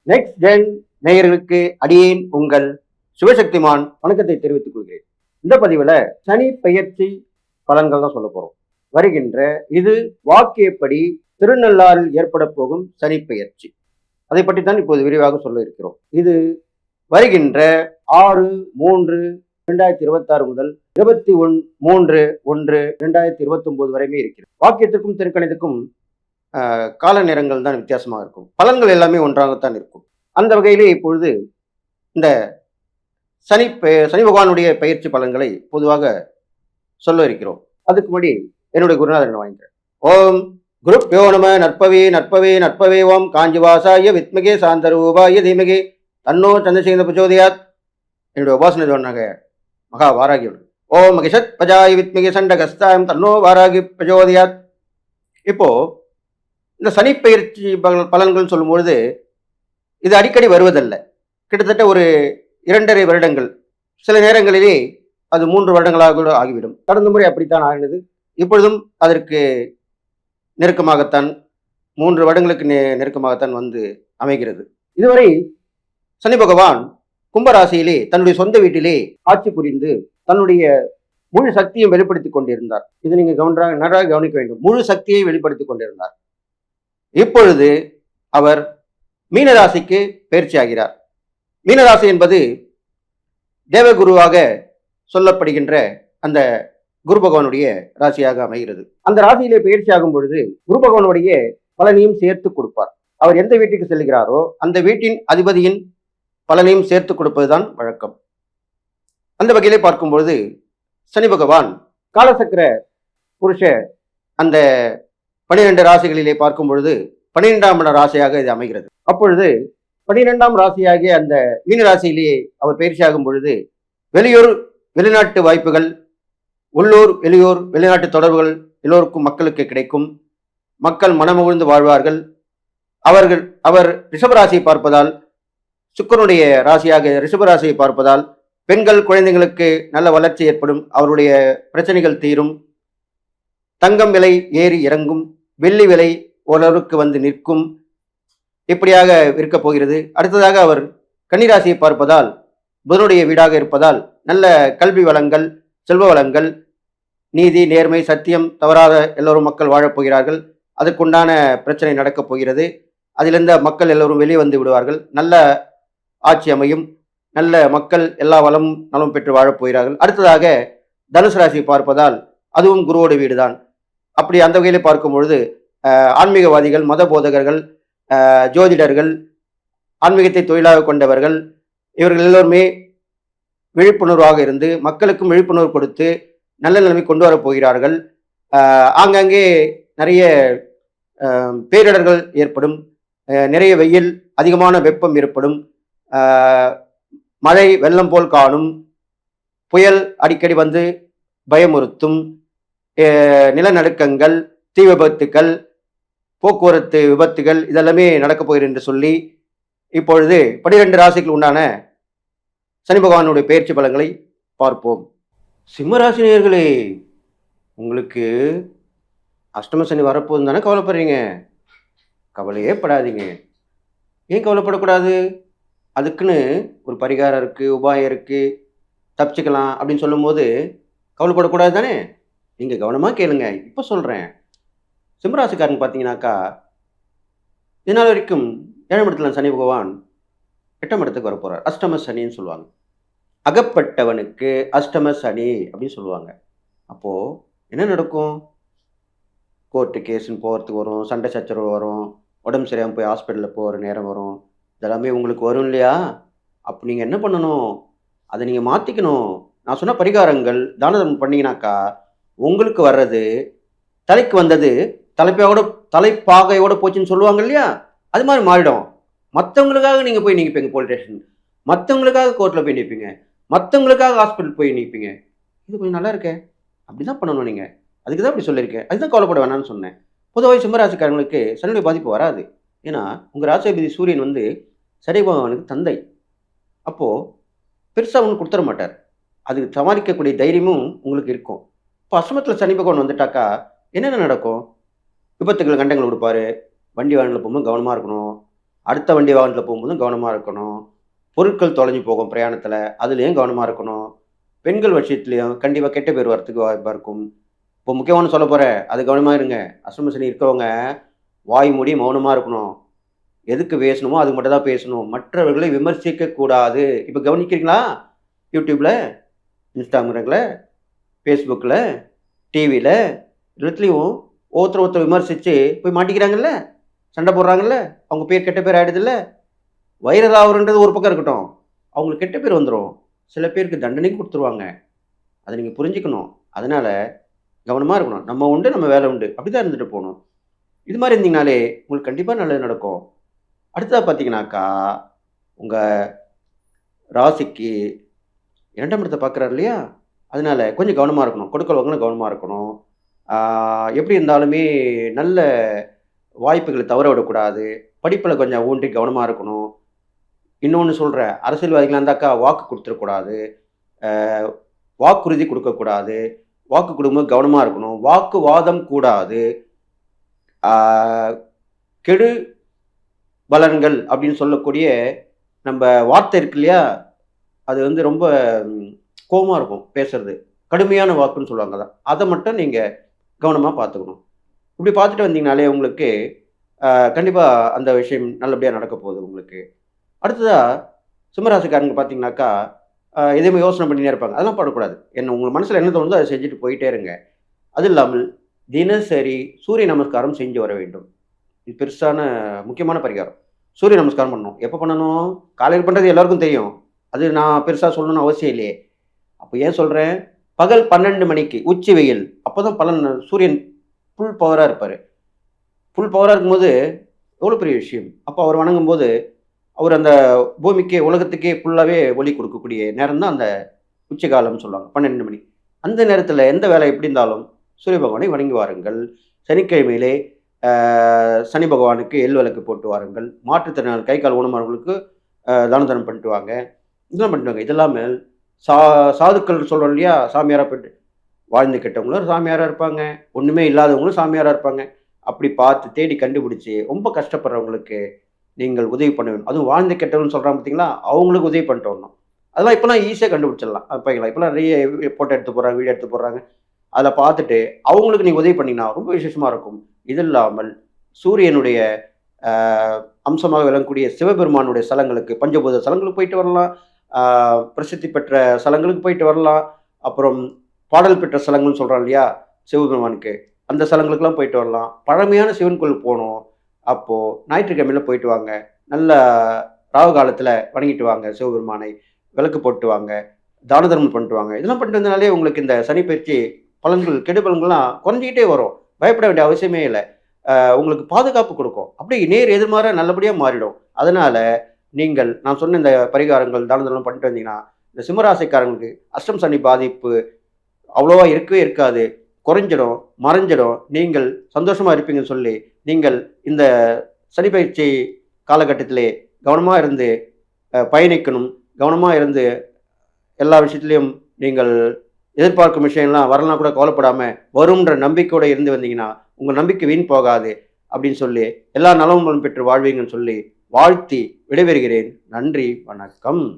Next gen நேயர்களுக்கு அடியேன் உங்கள் சிவசக்திமான் வணக்கத்தை தெரிவித்துக் கொள்கிறேன். இந்த பதிவுல சனி பெயர்ச்சி பலன்கள் தான் சொல்ல போறோம். வருகின்ற இது வாக்கியப்படி திருநள்ளாறில் ஏற்பட போகும் சனி பெயர்ச்சி, அதை பற்றி தான் இப்போது விரிவாக சொல்ல இருக்கிறோம். இது வருகின்ற 6/3/2026 முதல் 21/3/2029 வரையுமே இருக்கிறது. வாக்கியத்திற்கும் திருக்கணிதத்துக்கும் கால நேரங்கள் தான் வித்தியாசமாக இருக்கும். பலன்கள் எல்லாமே ஒன்றாகத்தான் இருக்கும். அந்த வகையிலே இப்பொழுது இந்த சனி பகவானுடைய பயிற்சி பலன்களை பொதுவாக சொல்ல இருக்கிறோம். அதுக்கு முன்னாடி என்னுடைய குருநாதன் வாங்கிக்கிறேன். ஓம் குருப்யோ நம நற்பவே நற்பவே நற்பவே ஓம் காஞ்சிவாசாய வித்மகே சாந்தரூபாய தீமகே தன்னோ சந்திரசேகர பிரச்சோதயாத். என்னுடைய உபாசனை சொன்னாங்க மகா வாராகியோடு. ஓம் மகிஷத் பஜாய வித்மகே சண்டகஸ்தாயம் தன்னோ வாராகி பிரச்சோதயாத். இப்போ இந்த சனி பயிற்சி பலன்கள் சொல்லும்பொழுது இது அடிக்கடி வருவதல்ல. கிட்டத்தட்ட ஒரு 2.5 வருடங்கள், சில நேரங்களிலே அது 3 வருடங்களாக கூட ஆகிவிடும். கடந்த முறை அப்படித்தான் ஆகினது. இப்பொழுதும் அதற்கு நெருக்கமாகத்தான் 3 வருடங்களுக்கு நெருக்கமாகத்தான் வந்து அமைகிறது. இதுவரை சனி பகவான் கும்பராசியிலே தன்னுடைய சொந்த வீட்டிலே ஆட்சி புரிந்து தன்னுடைய முழு சக்தியை வெளிப்படுத்திக் கொண்டிருந்தார். இது நீங்க நன்றாக கவனிக்க வேண்டும். முழு சக்தியை வெளிப்படுத்திக் கொண்டிருந்தார். இப்பொழுது அவர் மீனராசிக்கு பயிற்சி ஆகிறார். மீனராசி என்பது தேவகுருவாக சொல்லப்படுகின்ற அந்த குரு பகவானுடைய ராசியாக அமைகிறது. அந்த ராசியிலே பயிற்சி ஆகும் பொழுது குரு பகவானுடைய பலனையும் சேர்த்து கொடுப்பார். அவர் எந்த வீட்டுக்கு செல்கிறாரோ அந்த வீட்டின் அதிபதியின் பலனையும் சேர்த்து கொடுப்பதுதான் வழக்கம். அந்த வகையிலே பார்க்கும் பொழுது சனி பகவான் காலசக்கர புருஷ அந்த 12 ராசிகளிலே பார்க்கும் பொழுது 12ஆம் ராசியாக இது அமைகிறது. அப்பொழுது 12ஆம் ராசியாகிய அந்த மீன ராசியிலேயே அவர் பயிற்சியாகும் பொழுது வெளியூர் வெளிநாட்டு வாய்ப்புகள், உள்ளூர் வெளியூர் வெளிநாட்டு தொடர்புகள் எல்லோருக்கும் மக்களுக்கு கிடைக்கும். மக்கள் மனமுகழ்ந்து வாழ்வார்கள். அவர் ரிஷபராசியை பார்ப்பதால், சுக்கிரனுடைய ராசியாக ரிஷபராசியை பார்ப்பதால் பெண்கள் குழந்தைகளுக்கு நல்ல வளர்ச்சி ஏற்படும். அவருடைய பிரச்சனைகள் தீரும். தங்கம் விலை ஏறி இறங்கும். வெள்ளி விலை ஓரளவுக்கு வந்து நிற்கும். இப்படியாக இருக்கப் போகிறது. அடுத்ததாக அவர் கன்னிராசியை பார்ப்பதால் புதனுடைய வீடாக இருப்பதால் நல்ல கல்வி வளங்கள், செல்வ வளங்கள், நீதி நேர்மை சத்தியம் தவறாத எல்லோரும் மக்கள் வாழப்போகிறார்கள். அதற்குண்டான பிரச்சனை நடக்கப் போகிறது. அதிலிருந்த மக்கள் எல்லோரும் வெளியே வந்து விடுவார்கள். நல்ல ஆட்சி அமையும். நல்ல மக்கள் எல்லா வளமும் நலம் பெற்று வாழப்போகிறார்கள். அடுத்ததாக தனுசு ராசியை பார்ப்பதால் அதுவும் குருவோட வீடுதான். அப்படி அந்த வகையில் பார்க்கும் பொழுது ஆன்மீகவாதிகள், மத போதகர்கள், ஜோதிடர்கள், ஆன்மீகத்தை தொழிலாக கொண்டவர்கள், இவர்கள் எல்லோருமே விழிப்புணர்வாக இருந்து மக்களுக்கும் விழிப்புணர்வு கொடுத்து நல்ல நிலைமை கொண்டு வரப் போகிறார்கள். ஆங்காங்கே நிறைய பேரிடர்கள் ஏற்படும். நிறைய வெயில், அதிகமான வெப்பம் ஏற்படும். மழை வெள்ளம் போல் காணும். புயல் அடிக்கடி வந்து பயமுறுத்தும். நிலநடுக்கங்கள், தீ விபத்துக்கள், போக்குவரத்து விபத்துகள் இதெல்லாமே நடக்கப் போகிறது என்று சொல்லி இப்பொழுது 12 ராசிகள் உண்டான சனி பகவானுடைய பயிற்சி பலன்களை பார்ப்போம். சிம்மராசினியர்களே, உங்களுக்கு அஷ்டம சனி வரப்போகுதுன்னு தானே கவலைப்படுறீங்க. கவலையே படாதீங்க. ஏன் கவலைப்படக்கூடாது? அதுக்குன்னு ஒரு பரிகாரம் இருக்குது, உபாயம் இருக்குது, தப்பிச்சுக்கலாம் அப்படின்னு சொல்லும்போது கவலைப்படக்கூடாது தானே? நீங்கள் கவனமாக கேளுங்க. இப்போ சொல்கிறேன். சிம்மராசிக்காரன் பார்த்தீங்கன்னாக்கா, இதனால் வரைக்கும் 7ஆம் இடத்துல சனி பகவான் 8ஆம் இடத்துக்கு வரப்போகிறார். அஷ்டம சனின்னு சொல்லுவாங்க. அகப்பட்டவனுக்கு அஷ்டம சனி அப்படின்னு சொல்லுவாங்க. அப்போது என்ன நடக்கும்? கோர்ட்டு கேஸுன்னு போகிறதுக்கு வரும், சண்டை சச்சரவு வரும், உடம்பு சரியாமல் போய் ஹாஸ்பிட்டலில் போகிற நேரம் வரும். இதெல்லாமே உங்களுக்கு வரும் இல்லையா? அப்போ நீங்கள் என்ன பண்ணணும்? அதை நீங்கள் மாற்றிக்கணும். நான் சொன்ன பரிகாரங்கள் தான தர்மம் பண்ணிங்கனாக்கா உங்களுக்கு வர்றது, தலைக்கு வந்தது தலைப்பாகையோட போச்சுன்னு சொல்லுவாங்க இல்லையா? அது மாதிரி மாறிடும். மற்றவங்களுக்காக நீங்கள் போய் நிற்பீங்க போலீஸ் ஸ்டேஷன், மற்றவங்களுக்காக கோர்ட்டில் போய் நிற்பீங்க, மற்றவங்களுக்காக ஹாஸ்பிட்டல் போய் நிற்பீங்க. இது கொஞ்சம் நல்லா இருக்கே. அப்படி தான் பண்ணணும் நீங்கள். அதுக்கு தான் அப்படி சொல்லியிருக்கேன். அதுதான் கவலைப்பட வேணாம்னு சொன்னேன். பொதுவாக சிம்மராசிக்காரங்களுக்கு சனியுடைய பாதிப்பு வராது. ஏன்னா உங்கள் ராசிபதி சூரியன் வந்து சனி பகவானுக்கு தந்தை. அப்போது பெருசாக ஒன்றும் கொடுத்துட மாட்டார். அது சமாளிக்கக்கூடிய தைரியமும் உங்களுக்கு இருக்கும். இப்போ அஷ்டமத்தில் சனி பகவான் வந்துட்டாக்கா என்னென்ன நடக்கும்? விபத்துகள் கண்டங்கள் கொடுப்பாரு. வண்டி வாகனத்தில் போகும்போது கவனமாக இருக்கணும். அடுத்த வண்டி வாகனத்தில் போகும்போதும் கவனமாக இருக்கணும். பொருட்கள் தொலைஞ்சு போகும் பிரயாணத்தில், அதுலேயும் கவனமாக இருக்கணும். பெண்கள் விஷயத்துலையும் கண்டிப்பாக கெட்ட பேர் வரத்துக்கு வாய்ப்பாக இருக்கும். இப்போ முக்கியமான சொல்ல போகிறேன், அது கவனமாக இருங்க. அஷ்டம சனி இருக்கிறவங்க வாய் மூடி மௌனமாக இருக்கணும். எதுக்கு பேசணுமோ அது மட்டும் தான் பேசணும். மற்றவர்களை விமர்சிக்க கூடாது. இப்போ கவனிக்கிறீங்களா? யூடியூப்ல, இன்ஸ்டாகிராம்ல, ஃபேஸ்புக்கில், டிவியில் எல்லாத்துலேயும் ஒருத்தர் விமர்சித்து போய் மாட்டிக்கிறாங்கல்ல, சண்டை போடுறாங்கல்ல, அவங்க பேர் கெட்ட பேர் ஆகிடுதுல்ல. வைரல் ஆகுறன்றது ஒரு பக்கம் இருக்கட்டும், அவங்களுக்கு கெட்ட பேர் வந்துடும். சில பேருக்கு தண்டனையும் கொடுத்துருவாங்க. அதை நீங்கள் புரிஞ்சுக்கணும். அதனால் கவனமாக இருக்கணும். நம்ம உண்டு, நம்ம வேலை உண்டு. அப்படி தான் இருந்துட்டு போகணும். இது மாதிரி இருந்தீங்கனாலே உங்களுக்கு கண்டிப்பாக நல்லது நடக்கும். அடுத்ததாக பார்த்தீங்கன்னாக்கா, உங்கள் ராசிக்கு 2ஆம் இடத்தை பார்க்குறாரு இல்லையா? அதனால கொஞ்சம் கவனமாக இருக்கணும். கொடுக்கல் வாங்கல கவனமாக இருக்கணும். எப்படி இருந்தாலுமே நல்ல வாய்ப்புகளை தவற விடக்கூடாது. படிப்பில் கொஞ்சம் ஊன்றி கவனமாக இருக்கணும். இன்னொன்று சொல்கிறேன், அரசியல்வாதிகளாக இருந்தாக்கா வாக்கு கொடுத்துடக்கூடாது. வாக்குறுதி கொடுக்கக்கூடாது. வாக்கு கொடுக்கும்போது கவனமாக இருக்கணும். வாக்குவாதம் கூடாது. கெடு பலன்கள் அப்படின்னு சொல்லக்கூடிய நம்ம வார்த்தை இருக்கு இல்லையா? அது வந்து ரொம்ப கோவமாக இருக்கும் பேசுறது. கடுமையான வாக்குன்னு சொல்லுவாங்க தான். அதை மட்டும் நீங்கள் கவனமாக பார்த்துக்கணும். இப்படி பார்த்துட்டு வந்தீங்கனாலே உங்களுக்கு கண்டிப்பாக அந்த விஷயம் நல்லபடியாக நடக்க போகுது உங்களுக்கு. அடுத்ததாக சிம்மராசிக்காரங்க பார்த்தீங்கன்னாக்கா, எதையுமே யோசனை பண்ணினே இருப்பாங்க. அதெல்லாம் பண்ணக்கூடாது. உங்கள் மனசில் என்ன தோணுதோ அதை செஞ்சுட்டு போயிட்டே இருங்க. அது இல்லாமல் தினசரி சூரிய நமஸ்காரம் செஞ்சு வர வேண்டும். இது பெருசான முக்கியமான பரிகாரம். சூரிய நமஸ்காரம் பண்ணணும். எப்போ பண்ணணும்? காலையில் பண்ணுறது எல்லாருக்கும் தெரியும். அது நான் பெருசாக சொல்லணும்னு அவசியம் இல்லையே. அப்போ ஏன் சொல்கிறேன்? பகல் 12 மணிக்கு உச்சி வெயில். அப்போ தான் பலன். சூரியன் ஃபுல் பவராக இருப்பார். ஃபுல் பவராக இருக்கும்போது எவ்வளோ பெரிய விஷயம். அப்போ அவர் வணங்கும்போது அவர் அந்த பூமிக்கே உலகத்துக்கே ஃபுல்லாகவே ஒளி கொடுக்கக்கூடிய நேரம் தான் அந்த உச்சிகாலம்னு சொல்லுவாங்க. 12 மணி. அந்த நேரத்தில் எந்த வேலை எப்படி இருந்தாலும் சூரிய பகவானை வணங்கி வாருங்கள். சனிக்கிழமையிலே சனி பகவானுக்கு எள் விளக்கு போட்டு வாருங்கள். மாற்றுத்திறனாளி கை கால் ஊனமானவர்களுக்கு தான தர்மம் பண்ணிட்டு வாங்க. இதெல்லாம் பண்ணிட்டு வாங்க. இதெல்லாமே சாதுக்கள் சொல்கிறோம் இல்லையா? சாமியாராக போய்ட்டு வாழ்ந்து கெட்டவங்களும் சாமியாராக இருப்பாங்க. ஒன்றுமே இல்லாதவங்களும் சாமியாராக இருப்பாங்க. அப்படி பார்த்து தேடி கண்டுபிடிச்சி ரொம்ப கஷ்டப்படுறவங்களுக்கு நீங்கள் உதவி பண்ண வேண்டும். அதுவும் வாழ்ந்து கெட்டவங்கன்னு சொல்கிறாங்க பார்த்தீங்களா? அவங்களுக்கு உதவி பண்ணிட்டு வரணும். அதெல்லாம் இப்போலாம் ஈஸியாக கண்டுபிடிச்சிடலாம். அப்போங்களா இப்போலாம் நிறைய ஃபோட்டோ எடுத்து போடுறாங்க, வீடியோ எடுத்து போடுறாங்க. அதில் பார்த்துட்டு அவங்களுக்கு நீங்கள் உதவி பண்ணிங்கன்னா ரொம்ப விசேஷமாக இருக்கும். இது இல்லாமல் சூரியனுடைய அம்சமாக விளங்கக்கூடிய சிவபெருமானுடைய ஸ்தலங்களுக்கு, பஞ்சபூத ஸ்தலங்களுக்கு போயிட்டு வரலாம். பிரசித்தி பெற்ற ஸ்தலங்களுக்கு போயிட்டு வரலாம். அப்புறம் பாடல் பெற்ற ஸ்தலங்கள்னு சொல்கிறோம் இல்லையா சிவபெருமானுக்கு, அந்த ஸ்தலங்களுக்கெல்லாம் போயிட்டு வரலாம். பழமையான சிவன் கோயில் போகணும். அப்போது ஞாயிற்றுக்கிழமையில் போயிட்டு வாங்க. நல்ல ராகு காலத்தில் வணங்கிட்டு வாங்க சிவபெருமானை. விளக்கு போட்டு வாங்க. தான தர்மம் பண்ணிட்டு வாங்க. இதெல்லாம் பண்ணிட்டு வந்தனாலே உங்களுக்கு இந்த சனி பயிற்சி பலன்கள், கெடு பலன்கள்லாம் குறைஞ்சிக்கிட்டே வரும். பயப்பட வேண்டிய அவசியமே இல்லை. உங்களுக்கு பாதுகாப்பு கொடுக்கும். அப்படியே நேர் எதிர்மாற நல்லபடியாக மாறிடும். அதனால் நீங்கள் நான் சொன்ன இந்த பரிகாரங்கள் தான தர்மம் பண்ணிட்டு வந்தீங்கன்னா, இந்த சிம்மராசிக்காரங்களுக்கு அஷ்டம் சனி பாதிப்பு அவ்வளோவா இருக்கவே இருக்காது. குறைஞ்சிடும், மறைஞ்சிடும். நீங்கள் சந்தோஷமாக இருப்பீங்கன்னு சொல்லி, நீங்கள் இந்த சனி பயிற்சி காலகட்டத்திலே கவனமாக இருந்து பயணிக்கணும். கவனமாக இருந்து எல்லா விஷயத்துலையும் நீங்கள் எதிர்பார்க்கும் விஷயம்லாம் வரலாம் கூட கவலைப்படாமல் வரும்ன்ற நம்பிக்கையோடு இருந்து வந்தீங்கன்னா உங்கள் நம்பிக்கை வீண் போகாது அப்படின்னு சொல்லி எல்லா நலமும் பெற்று வாழ்வீங்கன்னு சொல்லி வாழ்த்தி விடைபெறுகிறேன். நன்றி, வணக்கம்.